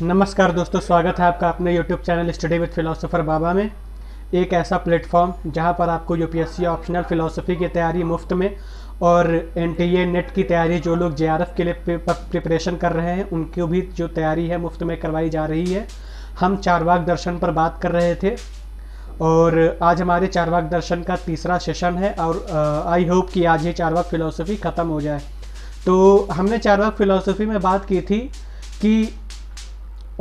नमस्कार दोस्तों, स्वागत है आपका अपने YouTube channel study with philosopher Baba में। एक ऐसा प्लेटफॉर्म जहां पर आपको यूपीएससी ऑप्शनल फ़िलोसफी की तैयारी मुफ्त में और एनटीए नेट की तैयारी जो लोग जेआरएफ के लिए प्रिपरेशन कर रहे हैं उनको भी जो तैयारी है मुफ्त में करवाई जा रही है। हम चारवाक दर्शन पर बात कर रहे थे और आज हमारे चारवाक दर्शन का तीसरा सेशन है और आई होप कि आज ही चारवाक फ़िलोसफी ख़त्म हो जाए। तो हमने चारवाक फ़िलोसफी में बात की थी कि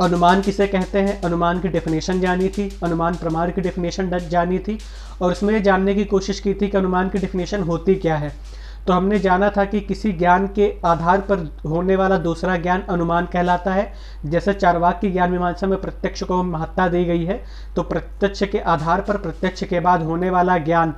अनुमान किसे कहते हैं, अनुमान की डेफिनेशन जानी थी, अनुमान प्रमाण की डेफिनेशन जानी थी और उसमें ये जानने की कोशिश की थी कि अनुमान की डेफिनेशन होती क्या है। तो हमने जाना था कि किसी ज्ञान के आधार पर होने वाला दूसरा ज्ञान अनुमान कहलाता है। जैसे चारवाक की ज्ञान मीमांसा में प्रत्यक्ष को महत्ता दी गई है, तो प्रत्यक्ष के आधार पर प्रत्यक्ष के बाद होने वाला ज्ञान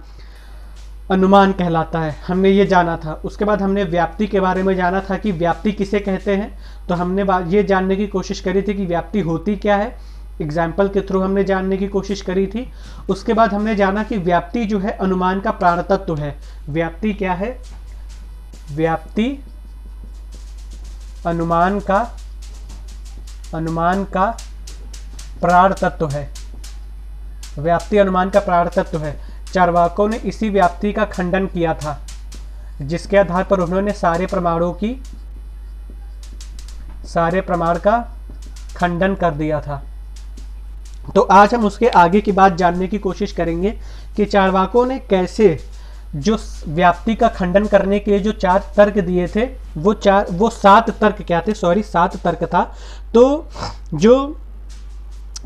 अनुमान कहलाता है। हमने ये जाना था। उसके बाद हमने व्याप्ति के बारे में जाना था कि व्याप्ति किसे कहते हैं। तो हमने ये जानने की कोशिश करी थी कि व्याप्ति होती क्या है, एग्जाम्पल के थ्रू हमने जानने की कोशिश करी थी। उसके बाद हमने जाना कि व्याप्ति जो है अनुमान का प्राण तत्व है। व्याप्ति क्या है? व्याप्ति अनुमान का प्राण तत्व है। व्याप्ति अनुमान का प्राण तत्व है। चारवाकों ने इसी व्याप्ति का खंडन किया था, जिसके आधार पर उन्होंने सारे प्रमाण का खंडन कर दिया था। तो आज हम उसके आगे की बात जानने की कोशिश करेंगे कि चारवाकों ने कैसे जो व्याप्ति का खंडन करने के लिए जो 4 तर्क दिए थे वो 7 तर्क क्या थे, 7 तर्क था। तो जो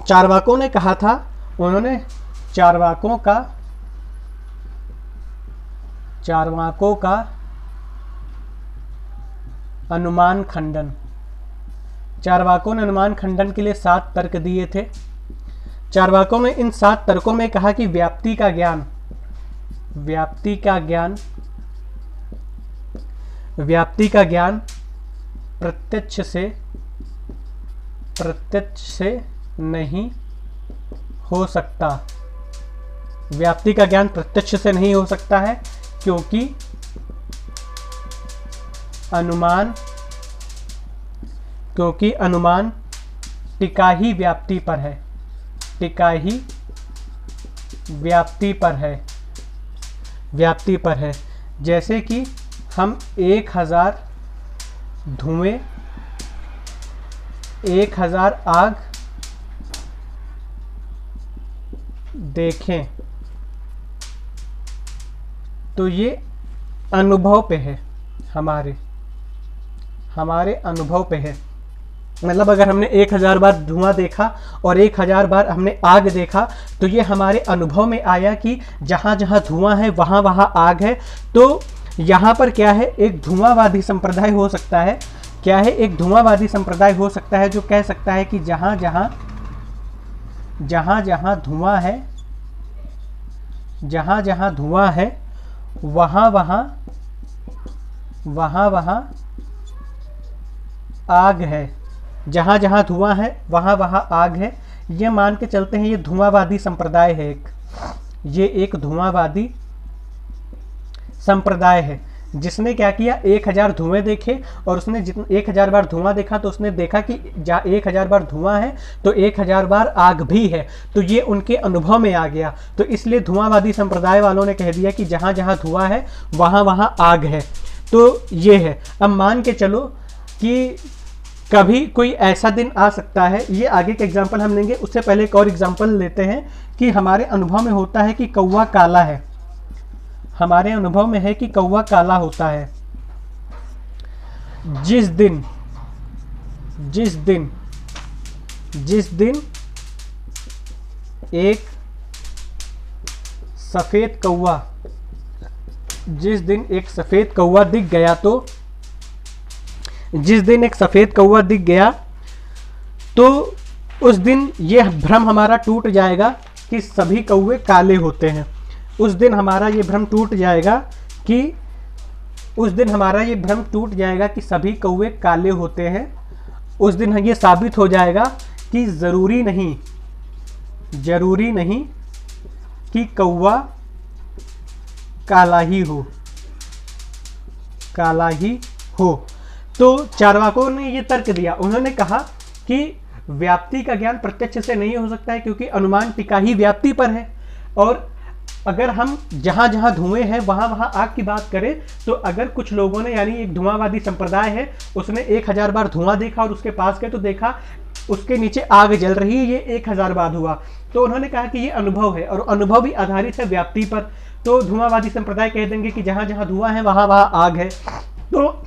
चारवाकों ने कहा था, उन्होंने चारवाकों का अनुमान खंडन, चारवाकों ने अनुमान खंडन के लिए 7 तर्क दिए थे। चारवाकों ने इन 7 तर्कों में कहा कि व्याप्ति का ज्ञान प्रत्यक्ष से नहीं हो सकता। व्याप्ति का ज्ञान प्रत्यक्ष से नहीं हो सकता है क्योंकि अनुमान टिका ही व्याप्ति पर है। जैसे कि हम 1000 धुएं, 1000 आग देखें तो ये अनुभव पे है, हमारे अनुभव पे है। मतलब अगर हमने 1000 बार धुआं देखा और 1000 बार हमने आग देखा तो ये हमारे अनुभव में आया कि जहाँ जहाँ धुआं है वहाँ वहाँ आग है। तो यहाँ पर क्या है, एक धुआंवादी संप्रदाय हो सकता है। क्या है? एक धुआंवादी संप्रदाय हो सकता है जो कह सकता है कि जहाँ जहाँ धुआं है वहाँ वहाँ आग है। जहाँ जहाँ धुआं है वहाँ वहाँ आग है। ये मान के चलते हैं ये धुआंवादी संप्रदाय है। ये एक धुआंवादी संप्रदाय है जिसने क्या किया, 1000 धुएं देखे और उसने 1000 बार धुआं देखा तो उसने देखा कि जहाँ 1000 बार धुआं है तो 1000 बार आग भी है। तो ये उनके अनुभव में आ गया। तो इसलिए धुआंवादी संप्रदाय वालों ने कह दिया कि जहाँ जहाँ धुआं है वहाँ वहाँ आग है। तो ये है। अब मान के चलो कि कभी कोई ऐसा दिन आ सकता है, ये आगे के एग्जाम्पल हम लेंगे, उससे पहले एक और एग्जाम्पल लेते हैं कि हमारे अनुभव में होता है कि कौवा काला है। हमारे अनुभव में है कि कौवा काला होता है। जिस दिन एक सफेद कौवा दिख गया तो उस दिन यह भ्रम हमारा टूट जाएगा कि सभी कौवे काले होते हैं। उस दिन हमारा ये भ्रम टूट जाएगा कि सभी कौवे काले होते हैं। उस दिन ये साबित हो जाएगा कि जरूरी नहीं कि कौवा काला ही हो। तो चार्वाकों ने ये तर्क दिया, उन्होंने कहा कि व्याप्ति का ज्ञान प्रत्यक्ष से नहीं हो सकता है क्योंकि अनुमान टिका ही व्याप्ति पर है। और अगर हम जहाँ जहाँ धुएं हैं वहाँ वहाँ आग की बात करें तो अगर कुछ लोगों ने, यानी एक धुआंवादी संप्रदाय है, उसने 1000 बार धुआं देखा और उसके पास गए तो देखा उसके नीचे आग जल रही है, ये 1000 बार हुआ। तो उन्होंने कहा कि ये अनुभव है और अनुभव भी आधारित है व्याप्ति पर। तो धुआंवादी संप्रदाय कह देंगे कि जहाँ जहाँ धुआं है वहाँ वहाँ आग है। तो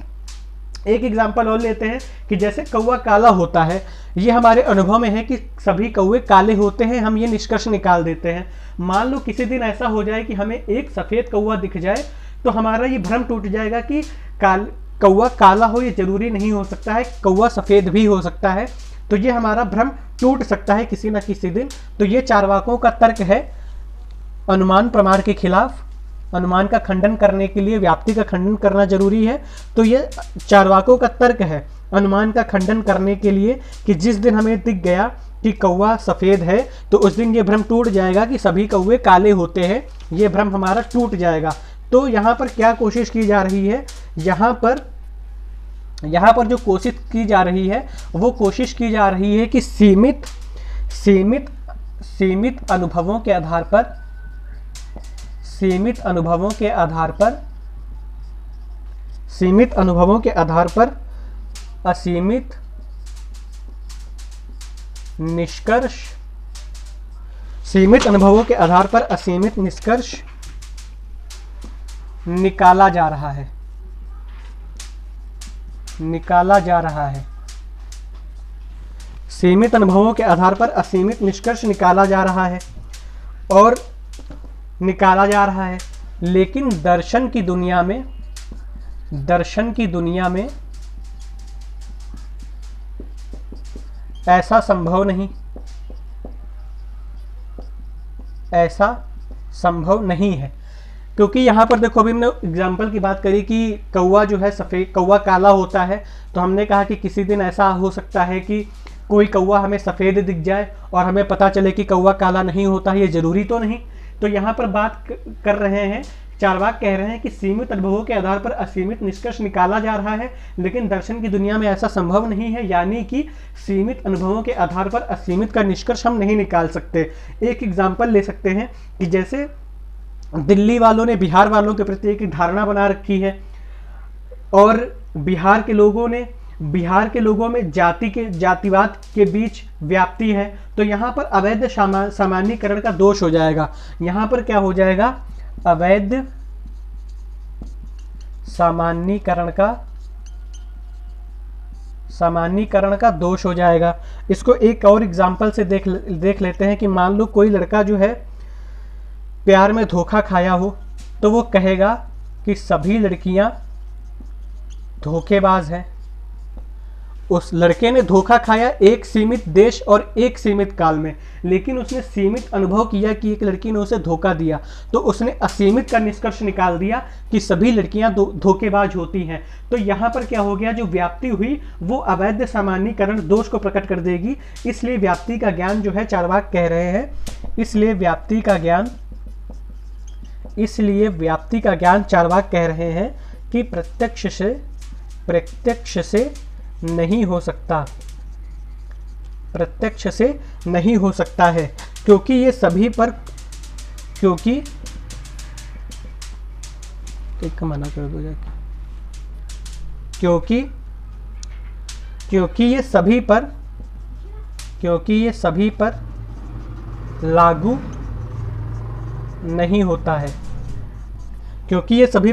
एक एग्जाम्पल और लेते हैं कि जैसे कौवा काला होता है, ये हमारे अनुभव में है कि सभी कौवे काले होते हैं, हम ये निष्कर्ष निकाल देते हैं। मान लो किसी दिन ऐसा हो जाए कि हमें एक सफ़ेद कौवा दिख जाए तो हमारा ये भ्रम टूट जाएगा कि कौवा काला हो, ये जरूरी नहीं हो सकता है, कौवा सफ़ेद भी हो सकता है। तो ये हमारा भ्रम टूट सकता है किसी न किसी दिन। तो ये चार्वाकों का तर्क है अनुमान प्रमाण के खिलाफ। अनुमान का खंडन करने के लिए व्याप्ति का खंडन करना जरूरी है। तो ये चार्वाकों का तर्क है अनुमान का खंडन करने के लिए कि जिस दिन हमें दिख गया कि कौवा सफ़ेद है तो उस दिन ये भ्रम टूट जाएगा कि सभी कौवे काले होते हैं, ये भ्रम हमारा टूट जाएगा। तो यहाँ पर क्या कोशिश की जा रही है, यहाँ पर जो कोशिश की जा रही है वो कोशिश की जा रही है कि सीमित अनुभवों के आधार पर असीमित निष्कर्ष निकाला जा रहा है। सीमित अनुभवों के आधार पर असीमित निष्कर्ष निकाला जा रहा है और निकाला जा रहा है। लेकिन दर्शन की दुनिया में ऐसा संभव नहीं है। क्योंकि यहाँ पर देखो, अभी हमने एग्जाम्पल की बात करी कि कौवा जो है सफ़ेद, कौवा काला होता है, तो हमने कहा कि किसी दिन ऐसा हो सकता है कि कोई कौवा हमें सफ़ेद दिख जाए और हमें पता चले कि कौवा काला नहीं होता है, ये ज़रूरी तो नहीं। तो यहाँ पर बात कर रहे हैं, चार्वाक कह रहे हैं कि सीमित अनुभवों के आधार पर असीमित निष्कर्ष निकाला जा रहा है, लेकिन दर्शन की दुनिया में ऐसा संभव नहीं है, यानी कि सीमित अनुभवों के आधार पर असीमित का निष्कर्ष हम नहीं निकाल सकते। एक एग्जाम्पल ले सकते हैं कि जैसे दिल्ली वालों ने बिहार वालों के प्रति एक धारणा बना रखी है और बिहार के लोगों में जातिवाद के बीच व्याप्ति है। तो यहाँ पर अवैध सामान्यीकरण का दोष हो जाएगा। यहाँ पर क्या हो जाएगा, अवैध सामान्यीकरण का दोष हो जाएगा। इसको एक और एग्जाम्पल से देख लेते हैं कि मान लो कोई लड़का जो है प्यार में धोखा खाया हो तो वो कहेगा कि सभी लड़कियां धोखेबाज हैं। उस लड़के ने धोखा खाया एक सीमित देश और एक सीमित काल में, लेकिन उसने सीमित अनुभव किया कि एक लड़की ने उसे धोखा दिया, तो उसने असीमित का निष्कर्ष निकाल दिया कि सभी लड़कियां धोखेबाज होती हैं। तो यहाँ पर क्या हो गया, जो व्याप्ति हुई वो अवैध सामान्यीकरण दोष को प्रकट कर देगी। इसलिए व्याप्ति का ज्ञान जो है चार्वाक कह रहे हैं, इसलिए व्याप्ति का ज्ञान चार्वाक कह रहे हैं कि प्रत्यक्ष से नहीं हो सकता, प्रत्यक्ष से नहीं हो सकता है, क्योंकि ये सभी पर, एक मना कर दो जाके, क्योंकि ये सभी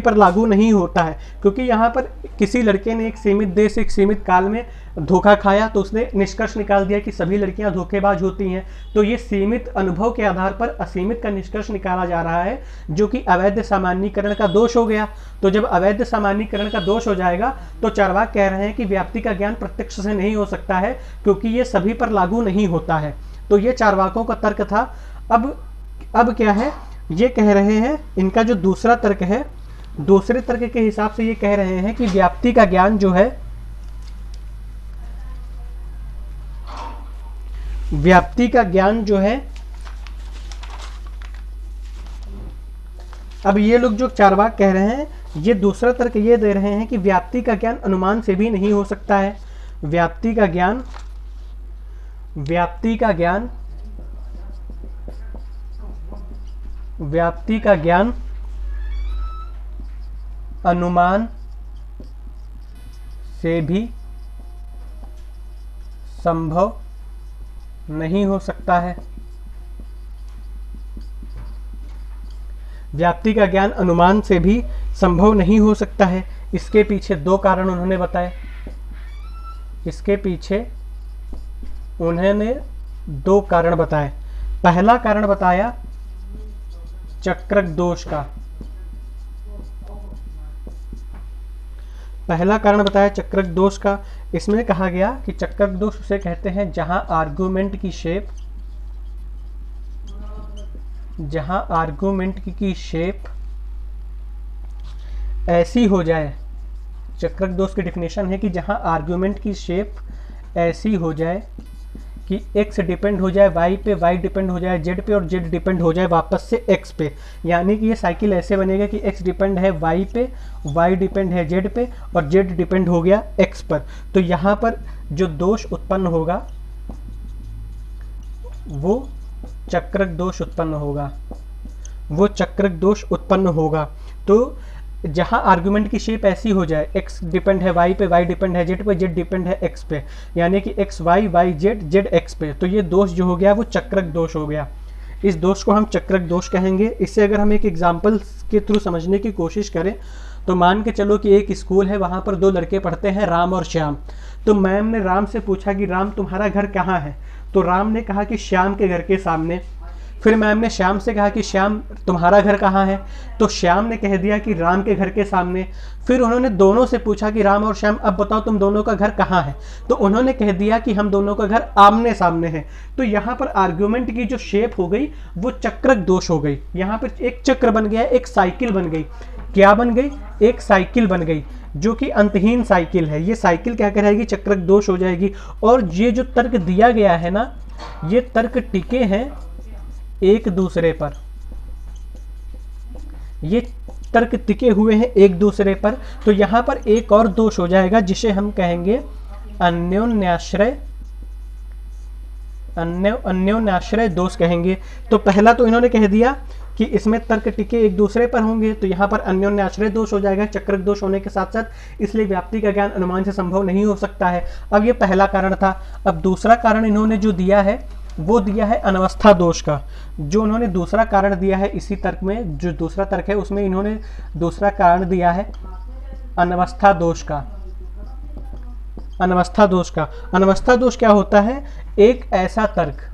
पर लागू नहीं होता है, क्योंकि यहाँ पर किसी लड़के ने एक सीमित देश एक सीमित काल में धोखा खाया तो उसने निष्कर्ष निकाल दिया कि सभी लड़कियां धोखेबाज होती हैं। तो ये सीमित अनुभव के आधार पर असीमित का निष्कर्ष निकाला जा रहा है, जो कि अवैध सामान्यीकरण का दोष हो गया। तो जब अवैध सामान्यीकरण का दोष हो जाएगा तो चार्वाक कह रहे हैं कि व्याप्ति का ज्ञान प्रत्यक्ष से नहीं हो सकता है, क्योंकि ये सभी पर लागू नहीं होता है। तो ये चार्वाकों का तर्क था। अब क्या है, ये कह रहे हैं, इनका जो दूसरा तर्क है, दूसरे तर्क के हिसाब से ये कह रहे हैं कि व्याप्ति का ज्ञान जो है, अब ये लोग जो चार्वाक कह रहे हैं, ये दूसरा तर्क ये दे रहे हैं कि व्याप्ति का ज्ञान अनुमान से भी नहीं हो सकता है। व्याप्ति का ज्ञान अनुमान से भी संभव नहीं हो सकता है। व्याप्ति का ज्ञान अनुमान से भी संभव नहीं हो सकता है। इसके पीछे दो कारण उन्होंने बताए। दो कारण बताए। पहला कारण बताया चक्रक दोष का। इसमें कहा गया कि चक्रक दोष उसे कहते हैं जहां आर्गुमेंट की शेप ऐसी हो जाए। चक्रक दोष की डिफिनेशन है कि जहां आर्गुमेंट की शेप ऐसी हो जाए कि x डिपेंड हो जाए y पे, y डिपेंड हो जाए z पे और z डिपेंड हो जाए वापस से x पे। यानी कि ये साइकिल ऐसे बनेगा कि x डिपेंड है y पे, y डिपेंड है z पे और z डिपेंड हो गया x पर। तो यहाँ पर जो दोष उत्पन्न होगा वो चक्रक दोष उत्पन्न होगा। तो जहां आर्गुमेंट की शेप ऐसी हो जाए, x डिपेंड है y पे, y डिपेंड है z पे, z डिपेंड है x पे, यानी कि x y y z z x पे, तो ये दोष जो हो गया वो चक्रक दोष हो गया। इस दोष को हम चक्रक दोष कहेंगे। इससे अगर हम एक एग्जाम्पल के थ्रू समझने की कोशिश करें तो मान के चलो कि एक स्कूल है, वहाँ पर दो लड़के पढ़ते हैं, राम और श्याम। तो मैम ने राम से पूछा कि राम तुम्हारा घर कहाँ है? तो राम ने कहा कि श्याम के घर के सामने। फिर मैम ने श्याम से कहा कि श्याम तुम्हारा घर कहाँ है? तो श्याम ने कह दिया कि राम के घर के सामने। फिर उन्होंने दोनों से पूछा कि राम और श्याम अब बताओ तुम दोनों का घर कहाँ है? तो उन्होंने कह दिया कि हम दोनों का घर आमने सामने है। तो यहाँ पर आर्ग्यूमेंट की जो शेप हो गई वो चक्रक दोष हो गई। यहाँ पर एक चक्र बन गया, एक साइकिल बन गई। क्या बन गई? एक साइकिल बन गई जो कि अंतहीन साइकिल है। ये साइकिल क्या कहलाएगी? चक्रक दोष हो जाएगी। और ये जो तर्क दिया गया है ना, ये तर्क टिके हैं एक दूसरे पर। ये तर्क टिके हुए हैं एक दूसरे पर। तो यहां पर एक और दोष हो जाएगा जिसे हम कहेंगे अन्योन्याश्रय दोष कहेंगे। तो पहला तो इन्होंने कह दिया कि इसमें तर्क टिके एक दूसरे पर होंगे, तो यहाँ पर अन्योन्याश्रय दोष हो जाएगा चक्रक दोष होने के साथ साथ, इसलिए व्याप्ति का ज्ञान अनुमान से संभव नहीं हो सकता है। अब ये पहला कारण था। अब दूसरा कारण इन्होंने जो दिया है वो दिया है अनवस्था दोष का। जो उन्होंने दूसरा कारण दिया है इसी तर्क में, जो दूसरा तर्क है उसमें इन्होंने दूसरा कारण दिया है अनवस्था दोष का। अनवस्था दोष क्या होता है? एक ऐसा तर्क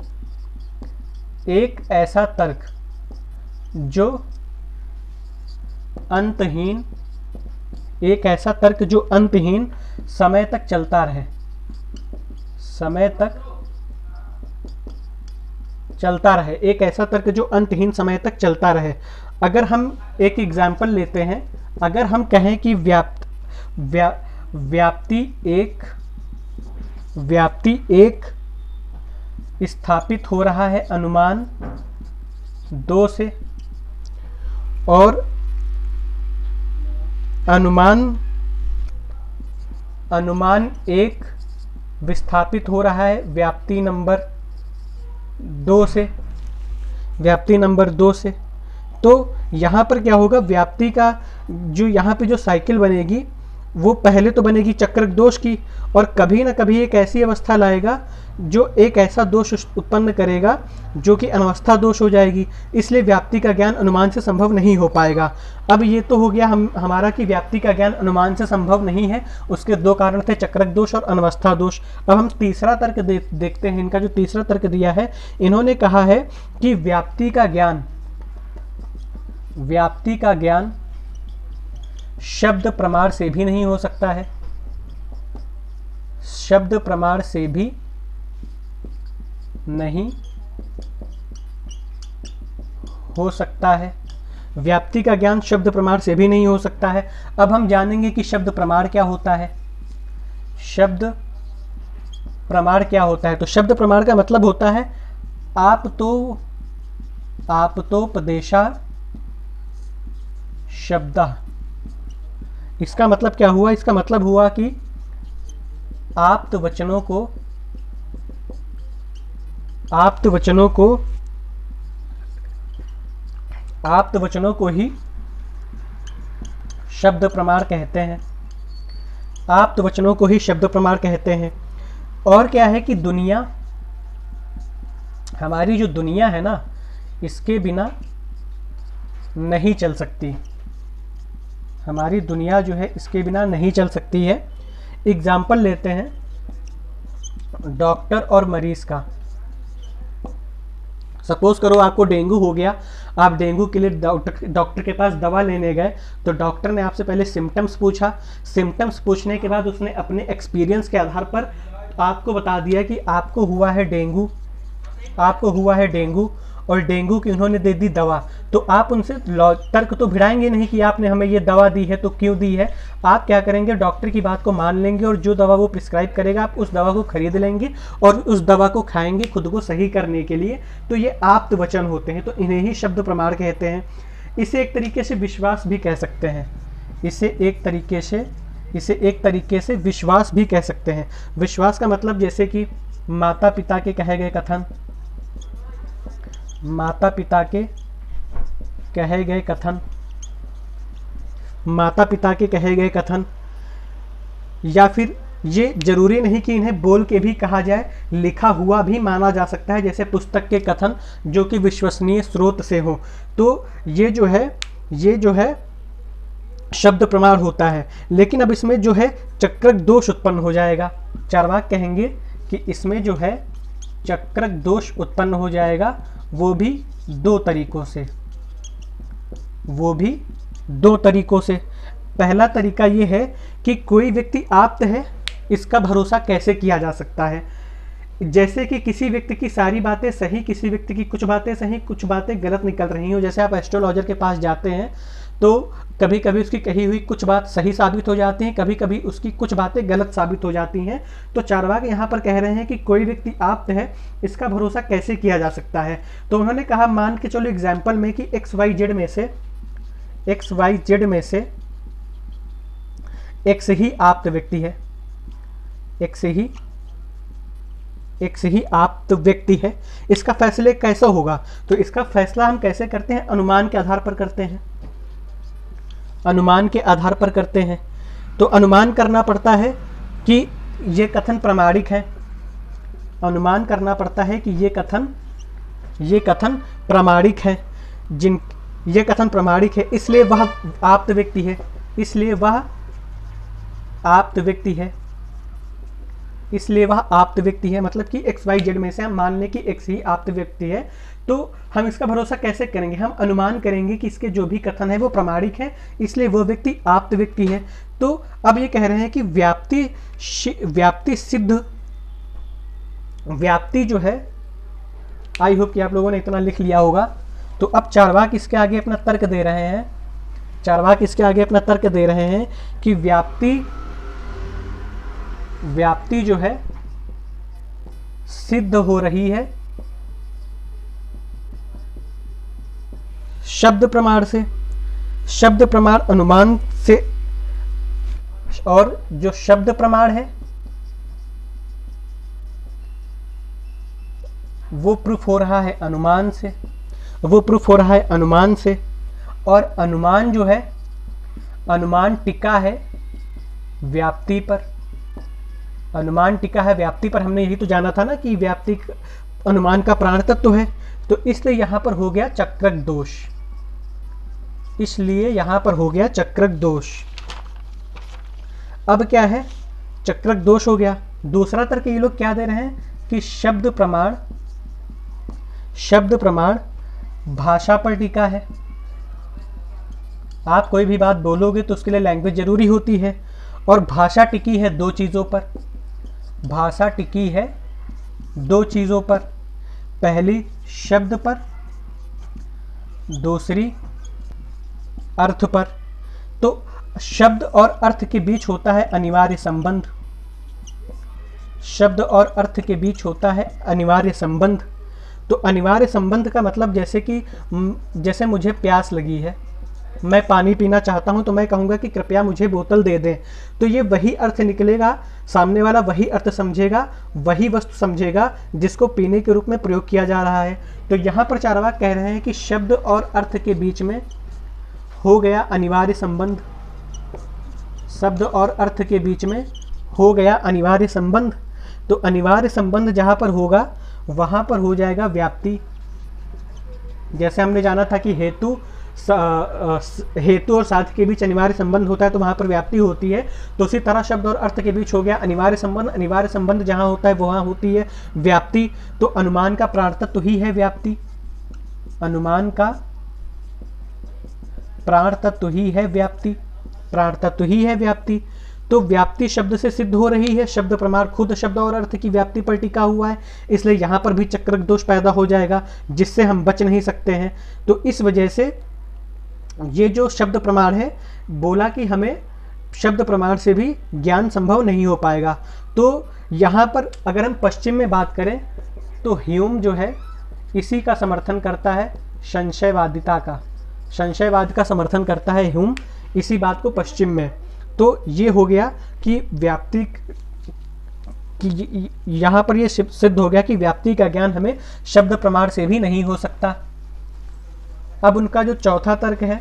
जो अंतहीन समय तक चलता रहे। एक ऐसा तर्क जो अंतहीन समय तक चलता रहे। अगर हम एक एग्जाम्पल लेते हैं, अगर हम कहें कि व्याप्ति एक स्थापित हो रहा है अनुमान 2 से, और अनुमान 1 विस्थापित हो रहा है व्याप्ति नंबर 2 से, तो यहाँ पर क्या होगा? व्याप्ति का जो यहाँ पे जो साइकिल बनेगी वो पहले तो बनेगी चक्रक दोष की, और कभी ना कभी एक ऐसी अवस्था लाएगा जो एक ऐसा दोष उत्पन्न करेगा जो कि अनवस्था दोष हो जाएगी। इसलिए व्याप्ति का ज्ञान अनुमान से संभव नहीं हो पाएगा। अब ये तो हो गया हमारा कि व्याप्ति का ज्ञान अनुमान से संभव नहीं है। उसके दो कारण थे, चक्रक दोष और अनवस्था दोष। अब हम तीसरा तर्क देखते हैं। इनका जो तीसरा तर्क दिया है, इन्होंने कहा है कि व्याप्ति का ज्ञान शब्द प्रमाण से भी नहीं हो सकता है। शब्द प्रमाण से भी नहीं हो सकता है। व्याप्ति का ज्ञान शब्द प्रमाण से भी नहीं हो सकता है। अब हम जानेंगे कि शब्द प्रमाण क्या होता है। शब्द प्रमाण क्या होता है? तो शब्द प्रमाण का मतलब होता है आप्तोपदेशा शब्दः। इसका मतलब क्या हुआ? इसका मतलब हुआ कि आप्त वचनों को ही शब्द प्रमाण कहते हैं। आप्त वचनों को ही शब्द प्रमाण कहते हैं। और क्या है कि दुनिया, हमारी जो दुनिया है ना, इसके बिना नहीं चल सकती। हमारी दुनिया जो है इसके बिना नहीं चल सकती है। एग्जाम्पल लेते हैं डॉक्टर और मरीज का। सपोज करो आपको डेंगू हो गया, आप डेंगू के लिए डॉक्टर के पास दवा लेने गए, तो डॉक्टर ने आपसे पहले सिम्टम्स पूछा। सिम्टम्स पूछने के बाद उसने अपने एक्सपीरियंस के आधार पर आपको बता दिया कि आपको हुआ है डेंगू, और डेंगू की उन्होंने दे दी दवा। तो आप उनसे तर्क तो भिड़ाएंगे नहीं कि आपने हमें ये दवा दी है तो क्यों दी है। आप क्या करेंगे? डॉक्टर की बात को मान लेंगे और जो दवा वो प्रिस्क्राइब करेगा आप उस दवा को खरीद लेंगे और उस दवा को खाएंगे खुद को सही करने के लिए। तो ये आप्त वचन होते हैं, तो इन्हें ही शब्द प्रमाण कहते हैं। इसे एक तरीके से विश्वास भी कह सकते हैं। इसे एक तरीके से विश्वास भी कह सकते हैं। विश्वास का मतलब जैसे कि माता पिता के कहे गए कथन, माता पिता के कहे गए कथन, या फिर ये जरूरी नहीं कि इन्हें बोल के भी कहा जाए, लिखा हुआ भी माना जा सकता है, जैसे पुस्तक के कथन जो कि विश्वसनीय स्रोत से हो। तो ये जो है शब्द प्रमाण होता है। लेकिन अब इसमें जो है चक्रक दोष उत्पन्न हो जाएगा। चार्वाक कहेंगे कि इसमें जो है चक्रक दोष उत्पन्न हो जाएगा, वो भी दो तरीकों से। पहला तरीका ये है कि कोई व्यक्ति आप्त है, इसका भरोसा कैसे किया जा सकता है। जैसे कि किसी व्यक्ति की सारी बातें सही, किसी व्यक्ति की कुछ बातें सही, कुछ बातें गलत निकल रही हो। जैसे आप एस्ट्रोलॉजर के पास जाते हैं तो कभी कभी उसकी कही हुई कुछ बात सही साबित हो जाती है, कभी कभी उसकी कुछ बातें गलत साबित हो जाती हैं। तो चार्वाक यहाँ पर कह रहे हैं कि कोई व्यक्ति आप्त है, इसका भरोसा कैसे किया जा सकता है। तो उन्होंने कहा, मान के चलो एग्जाम्पल में कि XYZ में से X ही आप्त व्यक्ति है, X ही आप्त व्यक्ति है। इसका फैसले कैसा होगा? तो इसका फैसला हम कैसे करते हैं? अनुमान के आधार पर करते हैं। तो अनुमान करना पड़ता है कि ये कथन प्रामाणिक है। अनुमान करना पड़ता है कि ये कथन प्रामाणिक है। ये कथन प्रामाणिक है, इसलिए वह आप्त व्यक्ति है। मतलब कि XYZ में से हम मान लें कि X ही आप्त व्यक्ति है। तो हम इसका भरोसा कैसे करेंगे? हम अनुमान करेंगे कि इसके जो भी कथन है वो प्रामाणिक है, इसलिए वो व्यक्ति आप्त व्यक्ति है। तो अब ये कह रहे हैं कि व्याप्ति जो है, आई होप कि आप लोगों ने इतना लिख लिया होगा। तो अब चार्वाक इसके आगे अपना तर्क दे रहे हैं कि व्याप्ति जो है सिद्ध हो रही है शब्द प्रमाण से। शब्द प्रमाण अनुमान से, और जो शब्द प्रमाण है वो प्रूफ हो रहा है अनुमान से। और अनुमान जो है, अनुमान टिका है व्याप्ति पर। हमने यही तो जाना था ना कि व्याप्ति अनुमान का प्राण तत्व है। तो इसलिए यहां पर हो गया चक्रक दोष। अब क्या है? चक्रक दोष हो गया। दूसरा तर्क ये लोग क्या दे रहे हैं कि शब्द प्रमाण भाषा पर टिका है। आप कोई भी बात बोलोगे तो उसके लिए लैंग्वेज जरूरी होती है, और भाषा टिकी है दो चीज़ों पर। पहली शब्द पर, दूसरी अर्थ पर। तो शब्द और अर्थ के बीच होता है अनिवार्य संबंध। तो अनिवार्य संबंध का मतलब जैसे मुझे प्यास लगी है, मैं पानी पीना चाहता हूं तो मैं कहूंगा कि कृपया मुझे बोतल दे दें। तो ये वही अर्थ निकलेगा, सामने वाला वही अर्थ समझेगा, वही वस्तु समझेगा जिसको पीने के रूप में प्रयोग किया जा रहा है। तो यहाँ पर चारवाक कह रहे हैं कि शब्द और अर्थ के बीच में हो गया अनिवार्य संबंध, शब्द और अर्थ के बीच में हो गया अनिवार्य संबंध। तो अनिवार्य संबंध जहाँ पर होगा वहाँ पर हो जाएगा व्याप्ति। जैसे हमने जाना था कि हेतु और साध्य के बीच अनिवार्य संबंध होता है तो वहाँ पर व्याप्ति होती है। तो उसी तरह शब्द और अर्थ के बीच हो गया अनिवार्य संबंध। अनिवार्य संबंध जहाँ होता है वहाँ होती है व्याप्ति। तो अनुमान का प्राण तत्व ही है व्याप्ति, अनुमान का प्राण तत्व ही है व्याप्ति, प्राण तत्व ही है व्याप्ति। तो व्याप्ति शब्द से सिद्ध हो रही है, शब्द प्रमाण खुद शब्द और अर्थ की व्याप्ति पर टिका हुआ है, इसलिए यहाँ पर भी चक्रक दोष पैदा हो जाएगा जिससे हम बच नहीं सकते हैं। तो इस वजह से ये जो शब्द प्रमाण है, बोला कि हमें शब्द प्रमाण से भी ज्ञान संभव नहीं हो पाएगा। तो यहाँ पर अगर हम पश्चिम में बात करें तो ह्यूम जो है इसी का समर्थन करता है, संशयवादिता का, संशयवाद का समर्थन करता है ह्यूम इसी बात को पश्चिम में। तो ये हो गया कि व्याप्ति की, यहाँ पर ये सिद्ध हो गया कि व्याप्ति का ज्ञान हमें शब्द प्रमाण से भी नहीं हो सकता। अब उनका जो चौथा तर्क है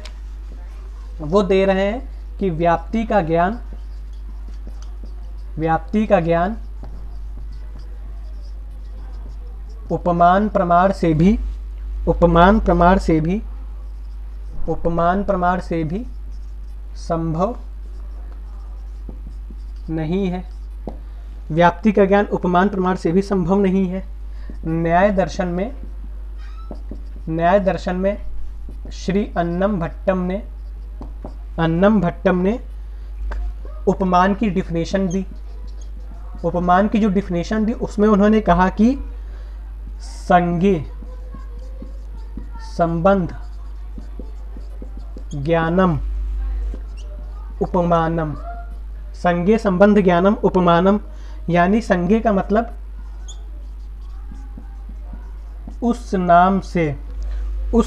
वो दे रहे हैं कि व्याप्ति का ज्ञान उपमान प्रमाण से भी संभव नहीं है। व्याप्ति का ज्ञान उपमान प्रमाण से भी संभव नहीं है। न्याय दर्शन में श्री अन्नम भट्टम ने उपमान की डिफिनेशन दी। उपमान की जो डिफिनेशन दी उसमें उन्होंने कहा कि संज्ञे संबंध ज्ञानम उपमानम, संज्ञे संबंध ज्ञानम उपमानम, यानी संज्ञे का मतलब उस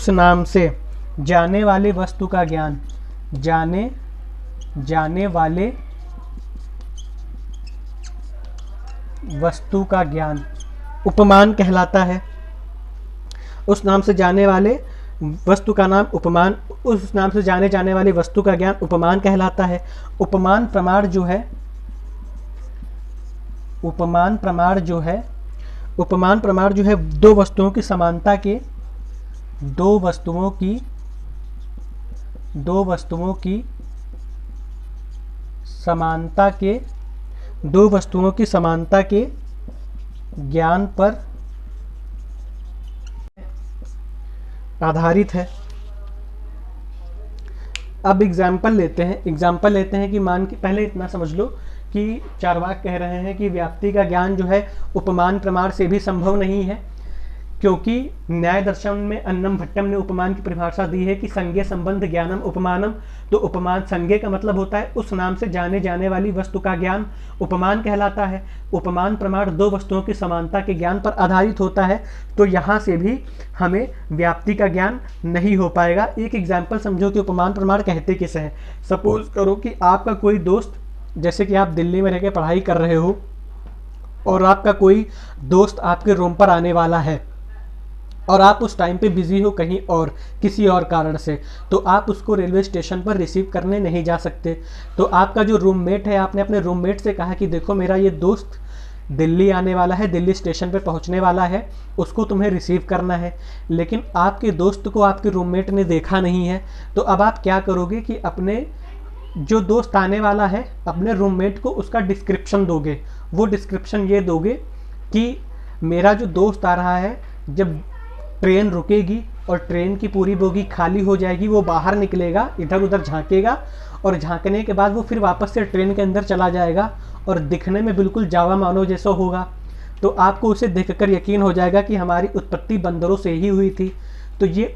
नाम से जाने वाले वस्तु का ज्ञान, जाने वाले वस्तु का ज्ञान उपमान कहलाता है। उस नाम से जाने वाले वस्तु का नाम उपमान, उस नाम से जाने जाने वाली वस्तु का ज्ञान उपमान कहलाता है। उपमान प्रमाण जो है दो वस्तुओं की समानता के, दो वस्तुओं की समानता के ज्ञान पर आधारित है। अब एग्जाम्पल लेते हैं कि मान के पहले इतना समझ लो कि चारवाक कह रहे हैं कि व्याप्ति का ज्ञान जो है उपमान प्रमाण से भी संभव नहीं है, क्योंकि न्याय दर्शन में अन्नम भट्टम ने उपमान की परिभाषा दी है कि संज्ञे संबंध ज्ञानम उपमानम। तो उपमान, संज्ञे का मतलब होता है उस नाम से जाने जाने वाली वस्तु का ज्ञान उपमान कहलाता है। उपमान प्रमाण दो वस्तुओं की समानता के ज्ञान पर आधारित होता है। तो यहाँ से भी हमें व्याप्ति का ज्ञान नहीं हो पाएगा। एक एग्जाम्पल समझो कि उपमान प्रमाण कहते किसे हैं। सपोज करो कि आपका कोई दोस्त, जैसे कि आप दिल्ली में रहकर पढ़ाई कर रहे हो और आपका कोई दोस्त आपके रूम पर आने वाला है और आप उस टाइम पे बिजी हो कहीं और किसी और कारण से, तो आप उसको रेलवे स्टेशन पर रिसीव करने नहीं जा सकते। तो आपका जो रूममेट है, आपने अपने रूममेट से कहा कि देखो मेरा ये दोस्त दिल्ली आने वाला है, दिल्ली स्टेशन पे पहुंचने वाला है, उसको तुम्हें रिसीव करना है। लेकिन आपके दोस्त को आपके रूममेट ने देखा नहीं है। तो अब आप क्या करोगे कि अपने जो दोस्त आने वाला है, अपने रूममेट को उसका डिस्क्रिप्शन दोगे। वो डिस्क्रिप्शन ये दोगे कि मेरा जो दोस्त आ रहा है, जब ट्रेन रुकेगी और ट्रेन की पूरी बोगी खाली हो जाएगी, वो बाहर निकलेगा, इधर उधर झांकेगा और झांकने के बाद वो फिर वापस से ट्रेन के अंदर चला जाएगा और दिखने में बिल्कुल जावा मानव जैसा होगा। तो आपको उसे देखकर यकीन हो जाएगा कि हमारी उत्पत्ति बंदरों से ही हुई थी। तो ये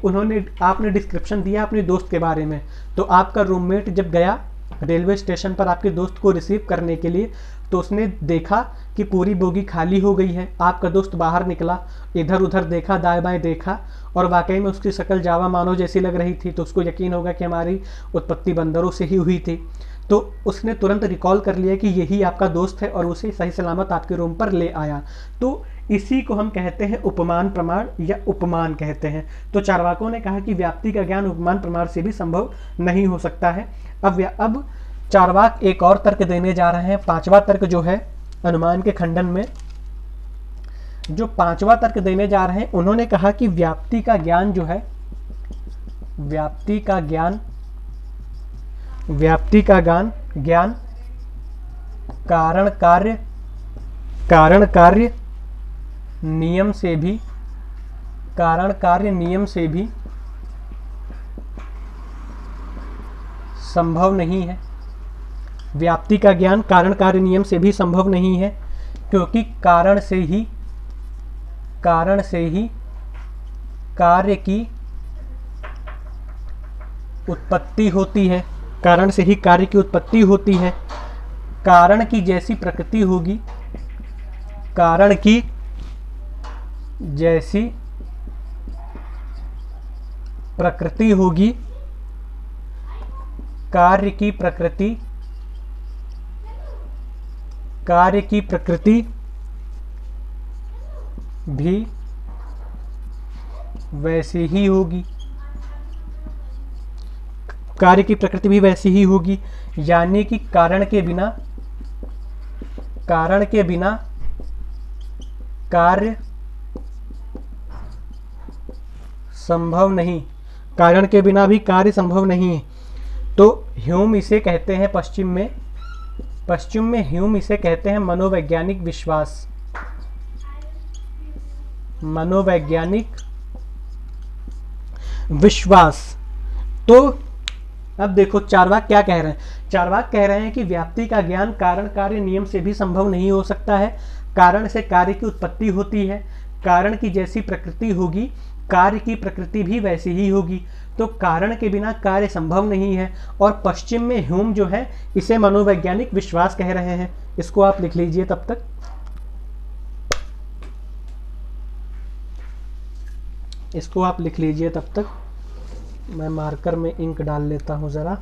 आपने डिस्क्रिप्शन दिया अपने दोस्त के बारे में। तो आपका रूममेट जब गया रेलवे स्टेशन पर आपके दोस्त को रिसीव करने के लिए, तो उसने देखा कि पूरी बोगी खाली हो गई है। आपका दोस्त बाहर निकला, इधर उधर देखा, दाएं बाएं देखा, और वाकई में उसकी शक्ल जावा मानव जैसी लग रही थी। तो उसको यकीन होगा कि हमारी उत्पत्ति बंदरों से ही हुई थी। तो उसने तुरंत रिकॉल कर लिया कि यही आपका दोस्त है और उसे सही सलामत आपके रूम पर ले आया। तो इसी को हम कहते हैं उपमान प्रमाण या उपमान कहते हैं। तो चार्वाकों ने कहा कि व्याप्ति का ज्ञान उपमान प्रमाण से भी संभव नहीं हो सकता है। अब चार्वाक एक और तर्क देने जा रहे हैं। पांचवा तर्क जो है अनुमान के खंडन में, जो पांचवा तर्क देने जा रहे हैं, उन्होंने कहा कि व्याप्ति का ज्ञान जो है, व्याप्ति का ज्ञान कारण कार्य नियम से भी संभव नहीं है। व्याप्ति का ज्ञान कारण कार्य नियम से भी संभव नहीं है, क्योंकि कारण से ही कार्य की उत्पत्ति होती है। कारण से ही कार्य की उत्पत्ति होती है। कारण की जैसी प्रकृति होगी, कारण की जैसी प्रकृति होगी, कार्य की प्रकृति भी वैसी ही होगी। कार्य की प्रकृति भी वैसी ही होगी, यानी कि कारण के बिना कार्य संभव नहीं। कारण के बिना भी कार्य संभव नहीं है। तो ह्यूम इसे कहते हैं पश्चिम में ह्यूम इसे कहते हैं मनोवैज्ञानिक विश्वास। तो अब देखो चार्वाक क्या कह रहे हैं। चार्वाक कह रहे हैं कि व्याप्ति का ज्ञान कारण कार्य नियम से भी संभव नहीं हो सकता है। कारण से कार्य की उत्पत्ति होती है। कारण की जैसी प्रकृति होगी, कार्य की प्रकृति भी वैसी ही होगी। तो कारण के बिना कार्य संभव नहीं है। और पश्चिम में ह्यूम जो है इसे मनोवैज्ञानिक विश्वास कह रहे हैं। इसको आप लिख लीजिए तब तक। मैं मार्कर में इंक डाल लेता हूं जरा।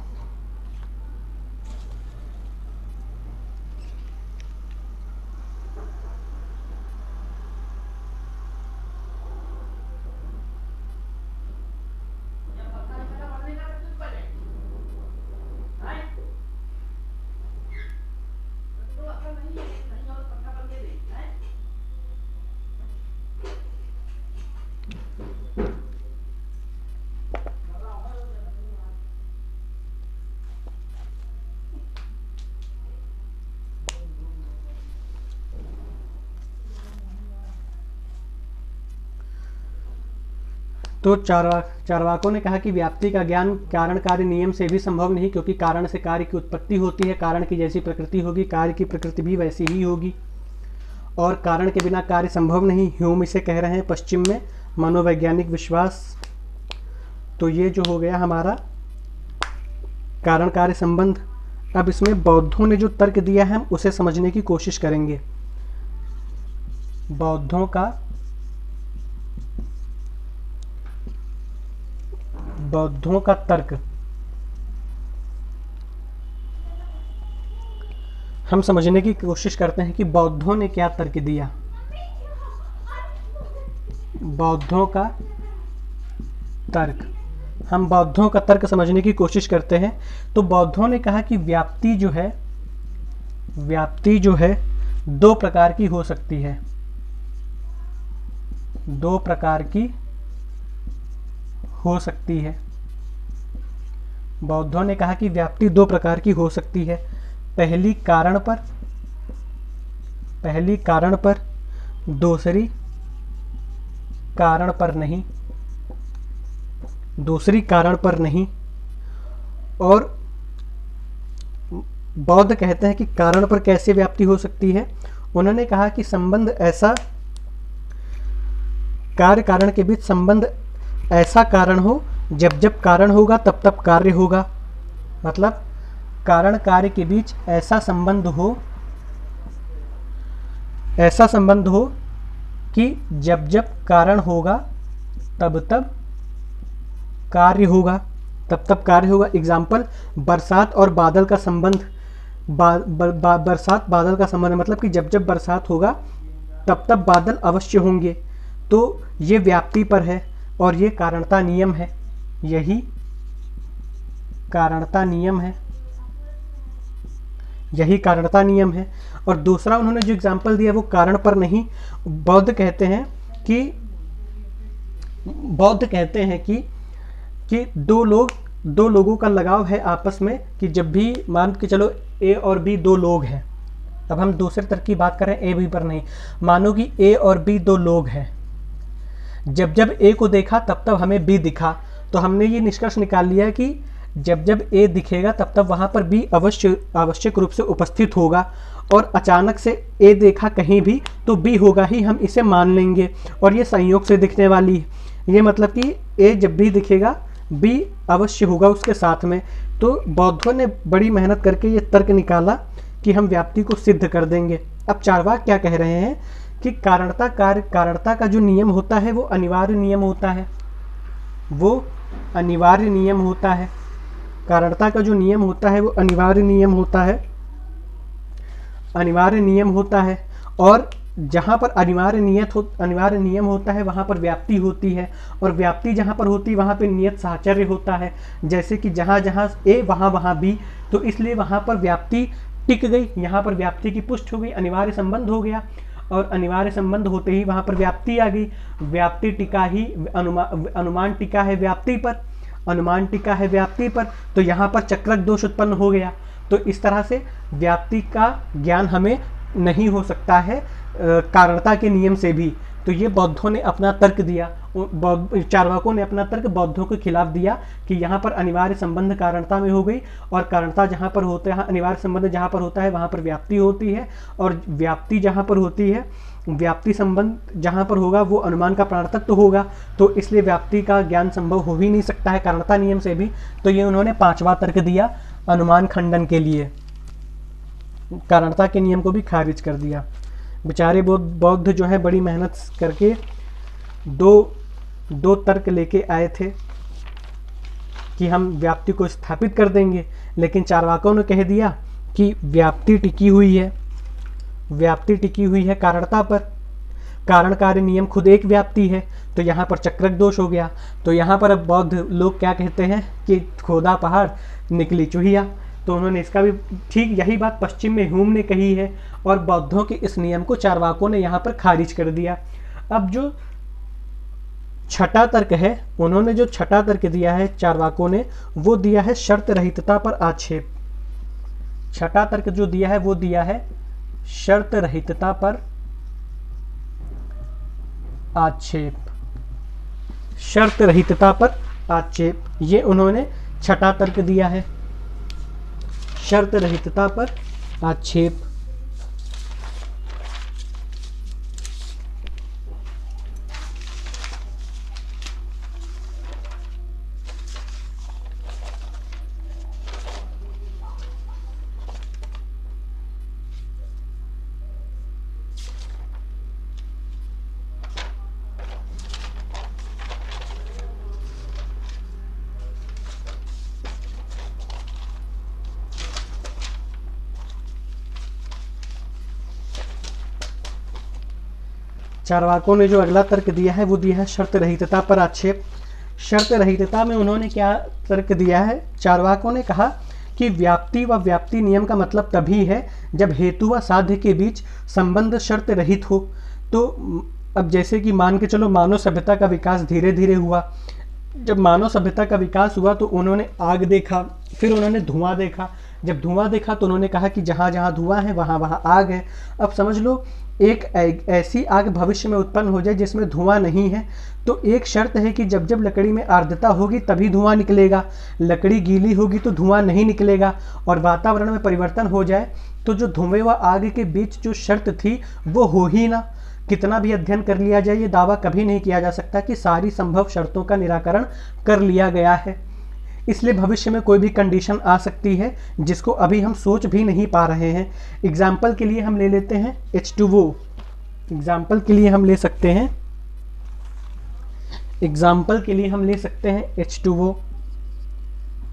तो चार्वाकों ने कहा कि व्याप्ति का ज्ञान कारण कार्य नियम से भी संभव नहीं, क्योंकि कारण से कार्य की उत्पत्ति होती है। कारण की जैसी प्रकृति होगी, कार्य की प्रकृति भी वैसी ही होगी, और कारण के बिना कार्य संभव नहीं। ह्यूम इसे कह रहे हैं पश्चिम में मनोवैज्ञानिक विश्वास। तो ये जो हो गया हमारा कारण कार्य संबंध। अब इसमें बौद्धों ने जो तर्क दिया है हम उसे समझने की कोशिश करेंगे। बौद्धों का तर्क हम समझने की कोशिश करते हैं कि बौद्धों ने क्या तर्क दिया। बौद्धों का तर्क, हम बौद्धों का तर्क समझने की कोशिश करते हैं। तो बौद्धों ने कहा कि व्याप्ति जो है दो प्रकार की हो सकती है। दो प्रकार की हो सकती है। बौद्धों ने कहा कि व्याप्ति दो प्रकार की हो सकती है। पहली कारण पर, दूसरी कारण पर नहीं। और बौद्ध कहते हैं कि कारण पर कैसे व्याप्ति हो सकती है। उन्होंने कहा कि संबंध ऐसा, कार्य कारण के बीच संबंध ऐसा कारण हो, जब जब कारण होगा तब तब कार्य होगा। मतलब कारण कार्य के बीच ऐसा संबंध हो कि जब जब कारण होगा तब तब कार्य होगा, एग्जाम्पल, बरसात और बादल का संबंध, बरसात बादल का संबंध मतलब कि जब जब बरसात होगा तब तब बादल अवश्य होंगे। तो ये व्याप्ति पर है और ये कारणता नियम है, यही कारणता नियम है। और दूसरा उन्होंने जो एग्जाम्पल दिया वो कारण पर नहीं, बौद्ध कहते हैं कि दो लोगों का लगाव है आपस में, कि जब भी मान के चलो ए और बी दो लोग हैं, अब हम दूसरे तरह की बात कर रहे हैं, ए बी पर नहीं, मानो कि ए और बी दो लोग हैं, जब जब ए को देखा तब तब हमें बी दिखा, तो हमने ये निष्कर्ष निकाल लिया कि जब जब ए दिखेगा तब तब वहाँ पर बी आवश्यक रूप से उपस्थित होगा, और अचानक से ए देखा कहीं भी तो बी होगा ही, हम इसे मान लेंगे, और ये संयोग से दिखने वाली है। ये मतलब कि ए जब भी दिखेगा बी अवश्य होगा उसके साथ में। तो बौद्धों ने बड़ी मेहनत करके ये तर्क निकाला कि हम व्याप्ति को सिद्ध कर देंगे। अब चारवाक क्या कह रहे हैं कि कारणता का जो नियम होता है वो अनिवार्य नियम होता है, कारणता का जो नियम होता है वो अनिवार्य नियम होता है। और जहाँ पर अनिवार्य नियम होता है वहाँ पर व्याप्ति होती है, और व्याप्ति जहाँ पर होती है वहाँ पर नियत साहचर्य होता है। जैसे कि जहाँ जहाँ ए वहाँ बी, तो इसलिए वहाँ पर व्याप्ति टिक गई, यहाँ पर व्याप्ति की पुष्टि हो गई, अनिवार्य संबंध हो गया, और अनिवार्य संबंध होते ही वहाँ पर व्याप्ति आ गई। व्याप्ति टिका ही अनुमान टिका है व्याप्ति पर, तो यहाँ पर चक्रक दोष उत्पन्न हो गया। तो इस तरह से व्याप्ति का ज्ञान हमें नहीं हो सकता है कारणता के नियम से भी। तो ये बौद्धों ने अपना तर्क दिया, चारवाकों ने अपना तर्क बौद्धों के खिलाफ दिया कि यहाँ पर अनिवार्य संबंध कारणता में हो गई, और कारणता जहाँ पर होता है, अनिवार्य संबंध जहाँ पर होता है वहाँ पर व्याप्ति होती है, और व्याप्ति जहाँ पर होती है, व्याप्ति संबंध जहाँ पर होगा वो अनुमान का प्राणतत्व होगा। तो इसलिए व्याप्ति का ज्ञान संभव हो ही नहीं सकता है कारणता नियम से भी। तो ये उन्होंने पांचवा तर्क दिया अनुमान खंडन के लिए, कारणता के नियम को भी खारिज कर दिया। बेचारे बौद्ध जो है बड़ी मेहनत करके दो तर्क लेके आए थे कि हम व्याप्ति को स्थापित कर देंगे, लेकिन चारवाकों ने कह दिया कि व्याप्ति टिकी हुई है कारणता पर, कारण कार्य नियम खुद एक व्याप्ति है, तो यहाँ पर चक्रक दोष हो गया। तो यहाँ पर अब बौद्ध लोग क्या कहते हैं कि खोदा पहाड़ निकली चूहिया। तो उन्होंने इसका भी ठीक यही बात पश्चिम में ह्यूम ने कही है, और बौद्धों के इस नियम को चारवाकों ने यहाँ पर खारिज कर दिया। अब जो छठा तर्क है, उन्होंने जो छठा तर्क दिया है चारवाकों ने, वो दिया है शर्त रहितता पर आक्षेप। छठा तर्क जो दिया है वो दिया है शर्त रहितता पर आक्षेप। ये उन्होंने छठा तर्क दिया है, शर्त रहितता पर आक्षेप। चारवाकों ने जो अगला तर्क दिया है वो दिया है शर्त रहितता पर आक्षेप। शर्त रहितता में उन्होंने क्या तर्क दिया है, चारवाकों ने कहा कि व्याप्ति व व्याप्ति नियम का मतलब तभी है जब हेतु व साध्य के बीच संबंध शर्त रहित हो। तो अब जैसे कि मान के चलो मानव सभ्यता का विकास धीरे धीरे हुआ, जब मानव सभ्यता का विकास हुआ तो उन्होंने आग देखा, फिर उन्होंने धुआं देखा, जब धुआं देखा तो उन्होंने कहा कि जहाँ जहाँ धुआं है वहाँ वहाँ आग है। अब समझ लो एक ऐसी आग भविष्य में उत्पन्न हो जाए जिसमें धुआं नहीं है, तो एक शर्त है कि जब जब लकड़ी में आर्द्रता होगी तभी धुआं निकलेगा, लकड़ी गीली होगी तो धुआं नहीं निकलेगा। और वातावरण में परिवर्तन हो जाए तो जो धुएं व आग के बीच जो शर्त थी वो हो ही ना। कितना भी अध्ययन कर लिया जाए ये दावा कभी नहीं किया जा सकता कि सारी संभव शर्तों का निराकरण कर लिया गया है। इसलिए भविष्य में कोई भी कंडीशन आ सकती है जिसको अभी हम सोच भी नहीं पा रहे हैं। एग्जाम्पल के लिए हम ले लेते हैं H2O। एग्जाम्पल के लिए हम ले सकते हैं H2O।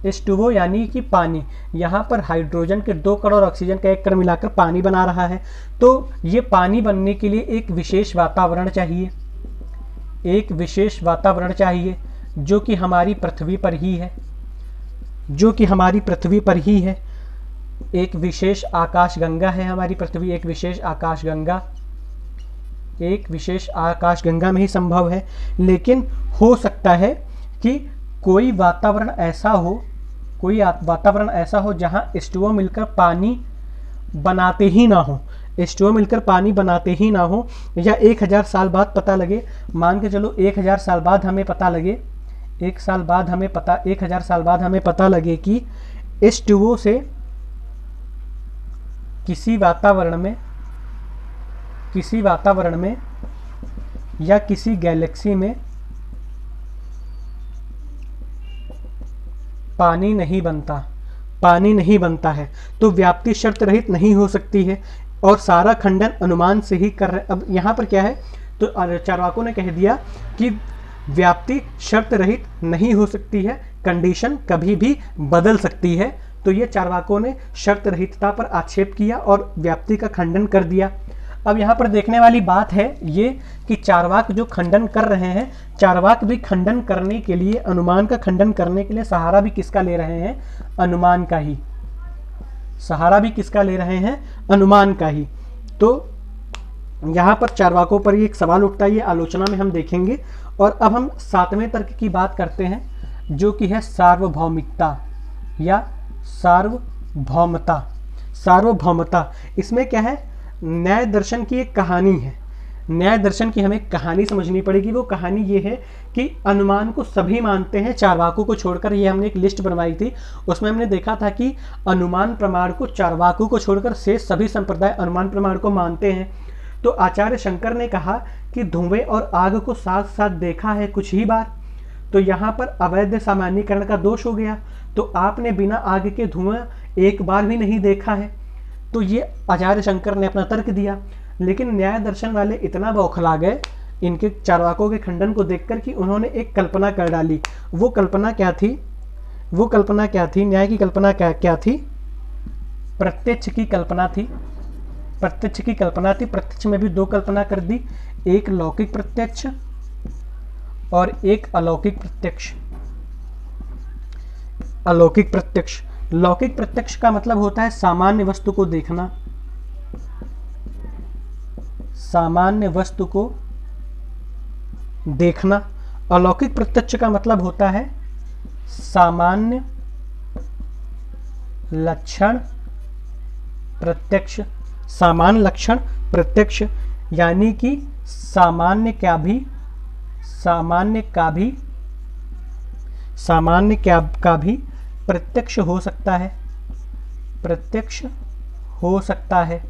H2O यानी कि पानी। यहाँ पर हाइड्रोजन के 2 कण और ऑक्सीजन का 1 कण मिलाकर पानी बना रहा है। तो ये पानी बनने के लिए एक विशेष वातावरण चाहिए, जो कि हमारी पृथ्वी पर ही है, एक विशेष आकाशगंगा है हमारी पृथ्वी, एक विशेष आकाशगंगा में ही संभव है। लेकिन हो सकता है कि कोई वातावरण ऐसा हो जहां H2O मिलकर पानी बनाते ही ना हो, या 1000 साल बाद पता लगे, मान के चलो 1000 साल बाद हमें पता लगे, 1000 साल बाद हमें पता लगे कि H2O से किसी वातावरण में या किसी गैलेक्सी में पानी नहीं बनता है, तो व्याप्ति शर्त रहित नहीं हो सकती है और सारा खंडन अनुमान से ही कर रहे। अब यहाँ पर क्या है, तो चार्वाकों ने कह दिया कि व्याप्ति शर्त रहित नहीं हो सकती है, कंडीशन कभी भी बदल सकती है। तो ये चार्वाकों ने शर्त रहितता पर आक्षेप किया और व्याप्ति का खंडन कर दिया। अब यहाँ पर देखने वाली बात है ये कि चार्वाक जो खंडन कर रहे हैं, चार्वाक भी खंडन करने के लिए, अनुमान का खंडन करने के लिए सहारा भी किसका ले रहे हैं? अनुमान का ही। सहारा भी किसका ले रहे हैं? अनुमान का ही। तो यहाँ पर चार्वाकों पर ये एक सवाल उठता है, ये आलोचना में हम देखेंगे। और अब हम 7वें तर्क की बात करते हैं, जो कि है सार्वभौमिकता या सार्वभौमता। इसमें क्या है, न्याय दर्शन की एक कहानी है। न्याय दर्शन की हमें कहानी समझनी पड़ेगी। वो कहानी ये है कि अनुमान को सभी मानते हैं चार्वाकों को छोड़कर। ये हमने एक लिस्ट बनवाई थी, उसमें हमने देखा था कि अनुमान प्रमाण को चार्वाकों को छोड़कर शेष सभी संप्रदाय अनुमान प्रमाण को मानते हैं। तो आचार्य शंकर ने कहा कि धुएं और आग को साथ साथ देखा है कुछ ही बार, तो यहाँ पर अवैध सामान्यीकरण का दोष हो गया। तो आपने बिना आग के धुआं एक बार भी नहीं देखा है। तो ये आचार्य शंकर ने अपना तर्क दिया। लेकिन न्याय दर्शन वाले इतना बौखला गए इनके चार्वाकों के खंडन को देखकर कि उन्होंने एक कल्पना कर डाली। वो कल्पना क्या थी? न्याय की कल्पना क्या थी? प्रत्यक्ष की कल्पना थी। प्रत्यक्ष में भी 2 कल्पना कर दी, एक लौकिक प्रत्यक्ष और एक अलौकिक प्रत्यक्ष। लौकिक प्रत्यक्ष का मतलब होता है सामान्य वस्तु को देखना, अलौकिक प्रत्यक्ष का मतलब होता है सामान्य लक्षण प्रत्यक्ष। यानी कि सामान्य का भी प्रत्यक्ष हो सकता है।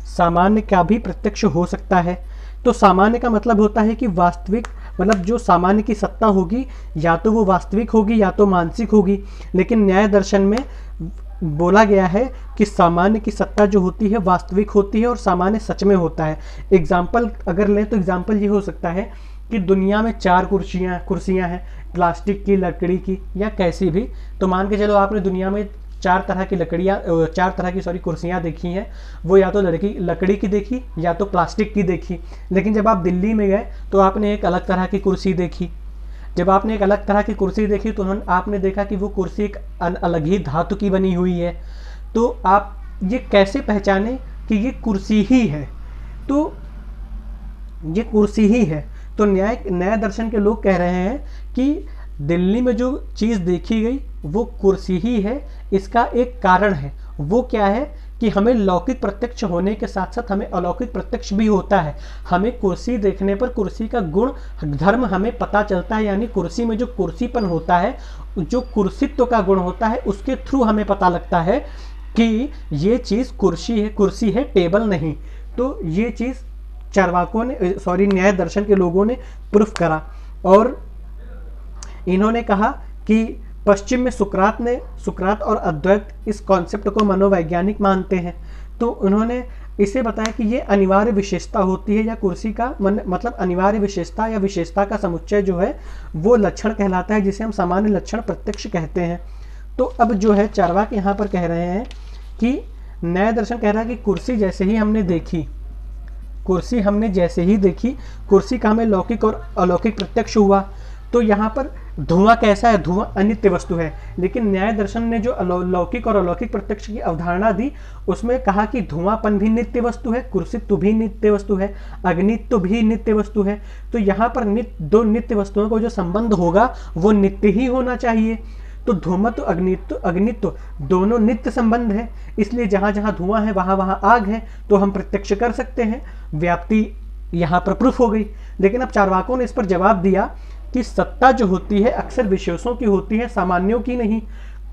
सामान्य का भी प्रत्यक्ष हो सकता है। तो सामान्य का मतलब होता है कि वास्तविक, मतलब जो सामान्य की सत्ता होगी या तो वो वास्तविक होगी या तो मानसिक होगी। लेकिन न्याय दर्शन में बोला गया है कि सामान्य की सत्ता जो होती है वास्तविक होती है और सामान्य सच में होता है। एग्जाम्पल अगर लें तो एग्जाम्पल ये हो सकता है कि दुनिया में 4 कुर्सियां हैं, प्लास्टिक की, लकड़ी की या कैसी भी। तो मान के चलो आपने दुनिया में 4 तरह की कुर्सियां देखी हैं। वो या तो लकड़ी की देखी या तो प्लास्टिक की देखी। लेकिन जब आप दिल्ली में गए तो आपने एक अलग तरह की कुर्सी देखी। जब आपने एक अलग तरह की कुर्सी देखी तो आपने देखा कि वो कुर्सी एक अलग ही धातु की बनी हुई है। तो आप ये कैसे पहचाने कि ये कुर्सी ही है? तो ये कुर्सी ही है। तो न्याय दर्शन के लोग कह रहे हैं कि दिल्ली में जो चीज़ देखी गई वो कुर्सी ही है। इसका एक कारण है, वो क्या है कि हमें लौकिक प्रत्यक्ष होने के साथ साथ हमें अलौकिक प्रत्यक्ष भी होता है। हमें कुर्सी देखने पर कुर्सी का गुण धर्म हमें पता चलता है। यानी कुर्सी में जो कुर्सीपन होता है, जो कुर्सित्व का गुण होता है, उसके थ्रू हमें पता लगता है कि ये चीज़ कुर्सी है, टेबल नहीं। तो ये चीज़ चार्वाकों ने, न्याय दर्शन के लोगों ने प्रूफ करा और इन्होंने कहा कि पश्चिम में सुकरात और अद्वैत इस कॉन्सेप्ट को मनोवैज्ञानिक मानते हैं। तो उन्होंने इसे बताया कि ये अनिवार्य विशेषता होती है, या कुर्सी का मतलब अनिवार्य विशेषता या विशेषता का समुच्चय जो है वो लक्षण कहलाता है, जिसे हम सामान्य लक्षण प्रत्यक्ष कहते हैं। तो अब जो है चार्वाक यहाँ पर कह रहे हैं कि न्याय दर्शन कह रहा है कि कुर्सी जैसे ही हमने देखी, कुर्सी का हमें लौकिक और अलौकिक प्रत्यक्ष हुआ। तो यहाँ पर धुआं कैसा है? धुआं अनित्य वस्तु है। लेकिन न्याय दर्शन ने जो लौकिक और अलौकिक प्रत्यक्ष की अवधारणा दी, उसमें कहा कि धुआंपन भी नित्य वस्तु है, कुर्सित्व भी नित्य वस्तु है, अग्नित्व भी नित्य वस्तु है। तो यहाँ पर दो नित्य वस्तुओं को जो संबंध होगा वो नित्य ही होना चाहिए। तो धूमत्व अग्नित्व दोनों नित्य संबंध है, इसलिए जहाँ जहाँ धुआं है वहाँ वहाँ आग है, तो हम प्रत्यक्ष कर सकते हैं। व्याप्ति यहाँ पर प्रूफ हो गई। लेकिन अब चार्वाकों ने इस पर जवाब दिया कि सत्ता जो होती है अक्सर विशेषों की होती है, सामान्यों की नहीं।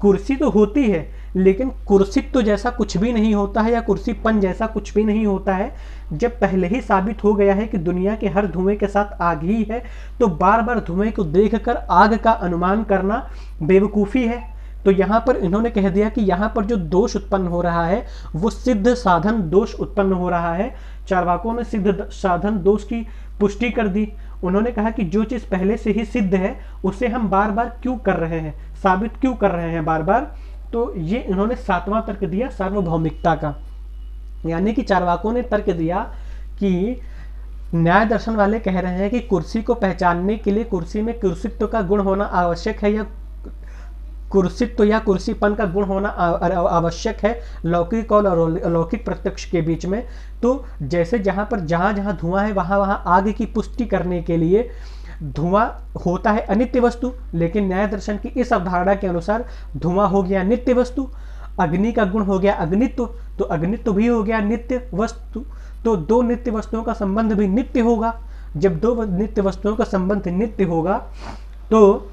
कुर्सी तो होती है, लेकिन कुर्सित्व जैसा कुछ भी नहीं होता है, या कुर्सीपन जैसा कुछ भी नहीं होता है। जब पहले ही साबित हो गया है कि दुनिया के हर धुएं के साथ आग ही है, तो बार बार धुएं को देखकर आग का अनुमान करना बेवकूफ़ी है। तो यहाँ पर इन्होंने कह दिया कि यहाँ पर जो दोष उत्पन्न हो रहा है वो सिद्ध साधन दोष उत्पन्न हो रहा है। चार्वाकों ने सिद्ध साधन दोष की पुष्टि कर दी। उन्होंने कहा कि जो चीज़ पहले से ही सिद्ध है उसे हम बार बार क्यों कर रहे हैं, साबित क्यों कर रहे हैं बार बार। तो ये इन्होंने 7वां तर्क दिया सार्वभौमिकता का। यानी कि चार्वाकों ने तर्क दिया कि न्याय दर्शन वाले कह रहे हैं कि कुर्सी को पहचानने के लिए कुर्सी में कुर्सित्व का गुण होना आवश्यक है, या कुर्सित्व या कुर्सीपन का गुण होना आवश्यक है लौकिक और अलौकिक प्रत्यक्ष के बीच में। तो जैसे जहाँ जहाँ धुआं है वहाँ वहाँ आग की पुष्टि करने के लिए धुआं होता है अनित्य वस्तु, लेकिन न्याय दर्शन की इस अवधारणा के अनुसार धुआं हो गया नित्य वस्तु, अग्नि का गुण हो गया अग्नित्व, तो अग्नित्व भी हो गया नित्य वस्तु। तो दो नित्य वस्तुओं का संबंध भी नित्य होगा। जब दो नित्य वस्तुओं का संबंध नित्य होगा, तो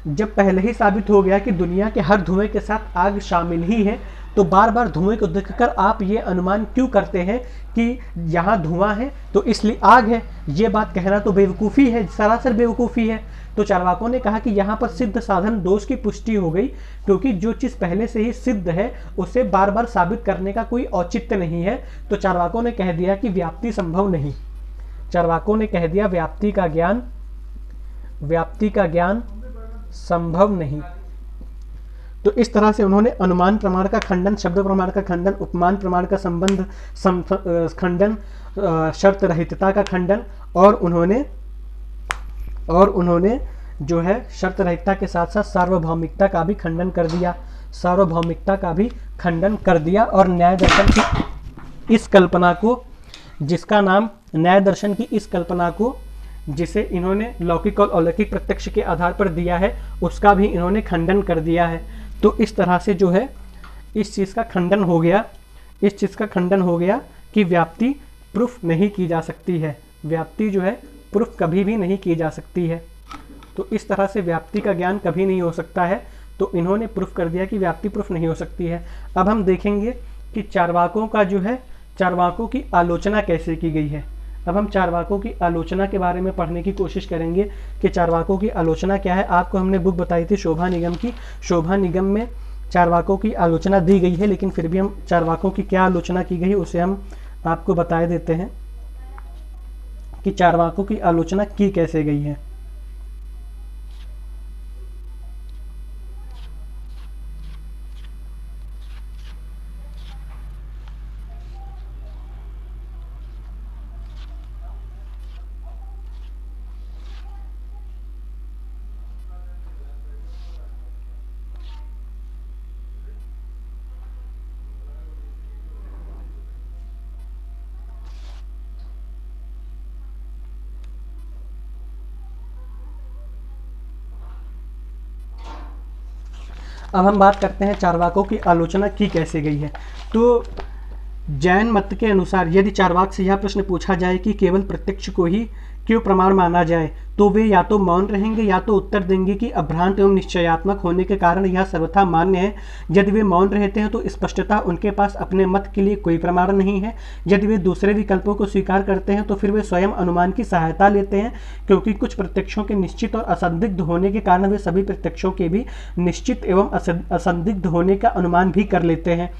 जब पहले ही साबित हो गया कि दुनिया के हर धुएं के साथ आग शामिल ही है, तो बार बार धुएं को देखकर आप ये अनुमान क्यों करते हैं कि यहाँ धुआं है तो इसलिए आग है? ये बात कहना तो बेवकूफ़ी है, सरासर बेवकूफ़ी है। तो चार्वाकों ने कहा कि यहाँ पर सिद्ध साधन दोष की पुष्टि हो गई, क्योंकि जो चीज़ पहले से ही सिद्ध है उसे बार बार साबित करने का कोई औचित्य नहीं है। तो चार्वाकों ने कह दिया कि व्याप्ति संभव नहीं। चार्वाकों ने कह दिया व्याप्ति का ज्ञान संभव नहीं। तो इस तरह से उन्होंने अनुमान प्रमाण का खंडन, शब्द प्रमाण का खंडन, उपमान प्रमाण का संबंध खंडन, शर्त रहितता का खंडन, और उन्होंने जो है शर्त रहितता के साथ साथ सार्वभौमिकता का भी खंडन कर दिया। और न्याय दर्शन की इस कल्पना को, जिसका नाम न्याय दर्शन की इस कल्पना को जिसे इन्होंने लौकिक और अलौकिक प्रत्यक्ष के आधार पर दिया है, उसका भी इन्होंने खंडन कर दिया है। तो इस तरह से जो है इस चीज़ का खंडन हो गया कि व्याप्ति प्रूफ नहीं की जा सकती है। व्याप्ति जो है प्रूफ कभी भी नहीं की जा सकती है। तो इस तरह से व्याप्ति का ज्ञान कभी नहीं हो सकता है। तो इन्होंने प्रूफ कर दिया कि व्याप्ति प्रूफ नहीं हो सकती है। अब हम देखेंगे कि चार्वाकों की आलोचना कैसे की गई है। अब हम चार्वाकों की आलोचना के बारे में पढ़ने की कोशिश करेंगे कि चार्वाकों की आलोचना क्या है। आपको हमने बुक बताई थी शोभा निगम की। शोभा निगम में चार्वाकों की आलोचना दी गई है, लेकिन फिर भी हम चार्वाकों की क्या आलोचना की गई उसे हम आपको बता देते हैं कि चार्वाकों की आलोचना की कैसे गई है। अब हम बात करते हैं चार्वाकों की आलोचना की कैसे गई है। तो जैन मत के अनुसार यदि चार्वाक से यह प्रश्न पूछा जाए कि केवल प्रत्यक्ष को ही क्यों प्रमाण माना जाए, तो वे या तो मौन रहेंगे या तो उत्तर देंगे कि अभ्रांत एवं निश्चयात्मक होने के कारण यह सर्वथा मान्य है। यदि वे मौन रहते हैं तो स्पष्टतः उनके पास अपने मत के लिए कोई प्रमाण नहीं है। यदि वे दूसरे विकल्पों को स्वीकार करते हैं तो फिर वे स्वयं अनुमान की सहायता लेते हैं, क्योंकि कुछ प्रत्यक्षों के निश्चित और असंदिग्ध होने के कारण वे सभी प्रत्यक्षों के भी निश्चित एवं असंदिग्ध होने का अनुमान भी कर लेते हैं।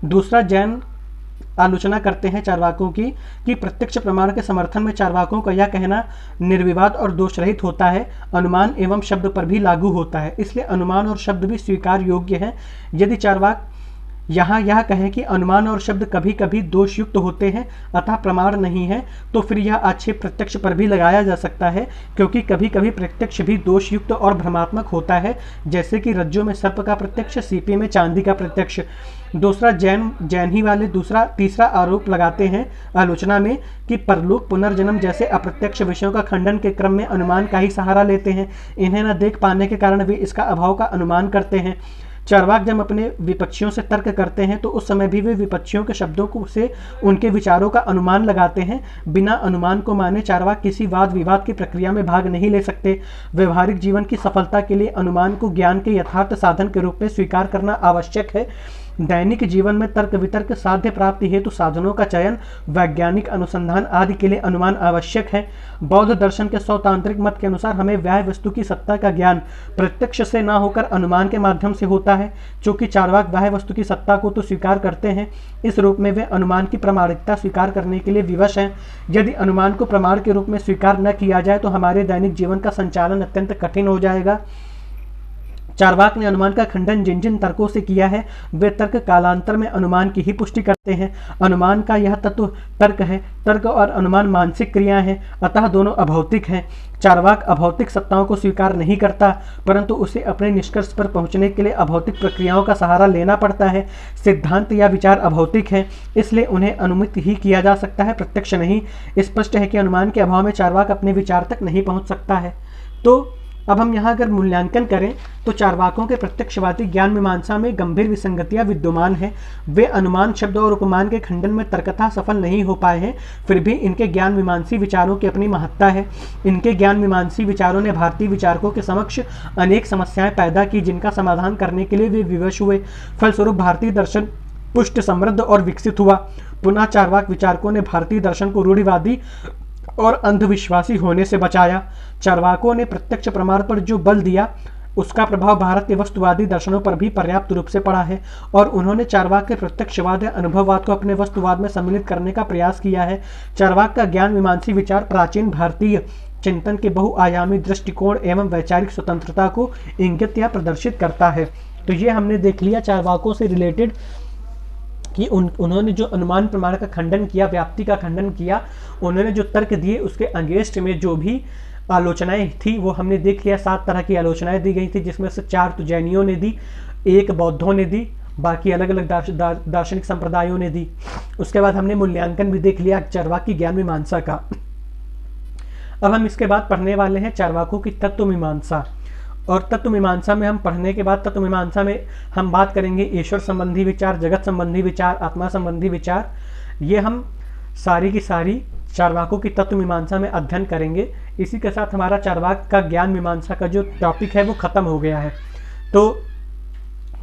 दूसरा, जैन आलोचना करते हैं चार्वाकों की कि प्रत्यक्ष प्रमाण के समर्थन में चार्वाकों का यह कहना निर्विवाद और दोष रहित होता है, अनुमान एवं शब्द पर भी लागू होता है, इसलिए अनुमान और शब्द भी स्वीकार योग्य है। यदि चार्वाक यहाँ यह कहें कि अनुमान और शब्द कभी कभी दोषयुक्त होते हैं अतः प्रमाण नहीं है, तो फिर यह आक्षेप प्रत्यक्ष पर भी लगाया जा सकता है, क्योंकि कभी कभी प्रत्यक्ष भी दोषयुक्त और भ्रमात्मक होता है, जैसे कि रज्जु में सर्प का प्रत्यक्ष, सीपी में चांदी का प्रत्यक्ष। दूसरा, जैन ही वाले तीसरा आरोप लगाते हैं आलोचना में कि परलोक, पुनर्जन्म जैसे अप्रत्यक्ष विषयों का खंडन के क्रम में अनुमान का ही सहारा लेते हैं। इन्हें न देख पाने के कारण वे इसका अभाव का अनुमान करते हैं। चार्वाक जब अपने विपक्षियों से तर्क करते हैं तो उस समय भी वे विपक्षियों के शब्दों से उनके विचारों का अनुमान लगाते हैं। बिना अनुमान को माने चार्वाक किसी वाद विवाद की प्रक्रिया में भाग नहीं ले सकते। व्यवहारिक जीवन की सफलता के लिए अनुमान को ज्ञान के यथार्थ साधन के रूप में स्वीकार करना आवश्यक है। दैनिक जीवन में तर्क वितर्क साध्य प्राप्ति हेतु साधनों का चयन, वैज्ञानिक अनुसंधान आदि के लिए अनुमान आवश्यक है। बौद्ध दर्शन के सौतांत्रिक मत के अनुसार हमें व्याय वस्तु की सत्ता का ज्ञान प्रत्यक्ष से न होकर अनुमान के माध्यम से होता है। चूंकि चार्वाक व्याय वस्तु की सत्ता को तो स्वीकार करते हैं, इस रूप में वे अनुमान की प्रामाणिकता स्वीकार करने के लिए विवश हैं। यदि अनुमान को प्रमाण के रूप में स्वीकार न किया जाए तो हमारे दैनिक जीवन का संचालन अत्यंत कठिन हो जाएगा। चार्वाक ने अनुमान का खंडन जिन जिन तर्कों से किया है वे तर्क कालांतर में अनुमान की ही पुष्टि करते हैं। अनुमान का यह तत्व तर्क है। तर्क और अनुमान मानसिक क्रियाएं हैं, अतः दोनों अभौतिक हैं। चार्वाक अभौतिक सत्ताओं को स्वीकार नहीं करता, परंतु उसे अपने निष्कर्ष पर पहुंचने के लिए अभौतिक प्रक्रियाओं का सहारा लेना पड़ता है। सिद्धांत या विचार अभौतिक है, इसलिए उन्हें अनुमित ही किया जा सकता है, प्रत्यक्ष नहीं। स्पष्ट है कि अनुमान के अभाव में चार्वाक अपने विचार तक नहीं पहुंच सकता है। तो अब हम यहाँ अगर मूल्यांकन करें तो चार्वाकों के प्रत्यक्षवादी ज्ञान मीमांसा में गंभीर विसंगतियाँ विद्यमान हैं। वे अनुमान शब्द और उपमान के खंडन में तर्कतः सफल नहीं हो पाए हैं, फिर भी इनके ज्ञान मीमांसी विचारों की अपनी महत्ता है। इनके ज्ञान मीमांसी विचारों ने भारतीय विचारकों के समक्ष अनेक समस्याएं पैदा की, जिनका समाधान करने के लिए वे विवश हुए। फलस्वरूप भारतीय दर्शन पुष्ट, समृद्ध और विकसित हुआ। पुनः चार्वाक विचारकों ने भारतीय दर्शन को रूढ़िवादी और अंधविश्वासी होने से बचाया। चार्वाकों ने प्रत्यक्ष प्रमाण पर जो बल दिया उसका प्रभाव भारत के वस्तुवादी दर्शनों पर भी पर्याप्त रूप से पड़ा है, और उन्होंने चार्वाक के प्रत्यक्षवाद या अनुभववाद को अपने वस्तुवाद में सम्मिलित करने का प्रयास किया है। चार्वाक का ज्ञान मीमांसी विचार प्राचीन भारतीय चिंतन के बहुआयामी दृष्टिकोण एवं वैचारिक स्वतंत्रता को इंगित या प्रदर्शित करता है। तो ये हमने देख लिया चार्वाकों से रिलेटेड कि उन्होंने जो अनुमान प्रमाण का खंडन किया, व्याप्ति का खंडन किया, उन्होंने जो तर्क दिए उसके अगेंस्ट में जो भी आलोचनाएं थी वो हमने देख लिया। 7 तरह की आलोचनाएं दी गई थी, जिसमें से 4 तो जैनियों ने दी, 1 बौद्धों ने दी, बाकी अलग अलग दार्शनिक संप्रदायों ने दी। उसके बाद हमने मूल्यांकन भी देख लिया चार्वाक की ज्ञान मीमांसा का। अब हम इसके बाद पढ़ने वाले हैं चार्वाकों की तत्व मीमांसा। और तत्व मीमांसा में हम पढ़ने के बाद तत्व मीमांसा में हम बात करेंगे ईश्वर संबंधी विचार, जगत संबंधी विचार, आत्मा संबंधी विचार। ये हम सारी की सारी चार्वाकों की तत्व मीमांसा में अध्ययन करेंगे। इसी के साथ हमारा चार्वाक का ज्ञान मीमांसा का जो टॉपिक है वो ख़त्म हो गया है। तो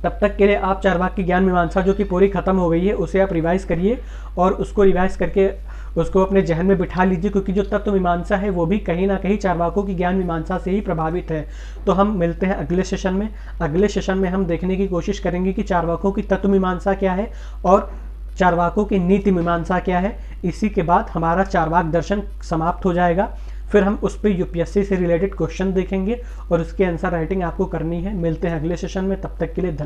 तब तक के लिए आप चार्वाक की ज्ञान मीमांसा जो कि पूरी ख़त्म हो गई है उसे आप रिवाइज़ करिए, और उसको रिवाइज़ करके उसको अपने जहन में बिठा लीजिए, क्योंकि जो तत्व मीमांसा है वो भी कहीं ना कहीं चार्वाकों की ज्ञान मीमांसा से ही प्रभावित है। तो हम मिलते हैं अगले सेशन में। अगले सेशन में हम देखने की कोशिश करेंगे कि चार्वाकों की तत्व मीमांसा क्या है और चार्वाकों की नीति मीमांसा क्या है। इसी के बाद हमारा चार्वाक दर्शन समाप्त हो जाएगा। फिर हम उस पर यूपीएससी से रिलेटेड क्वेश्चन देखेंगे और उसके आंसर राइटिंग आपको करनी है। मिलते हैं अगले सेशन में, तब तक के लिए धन्यवाद।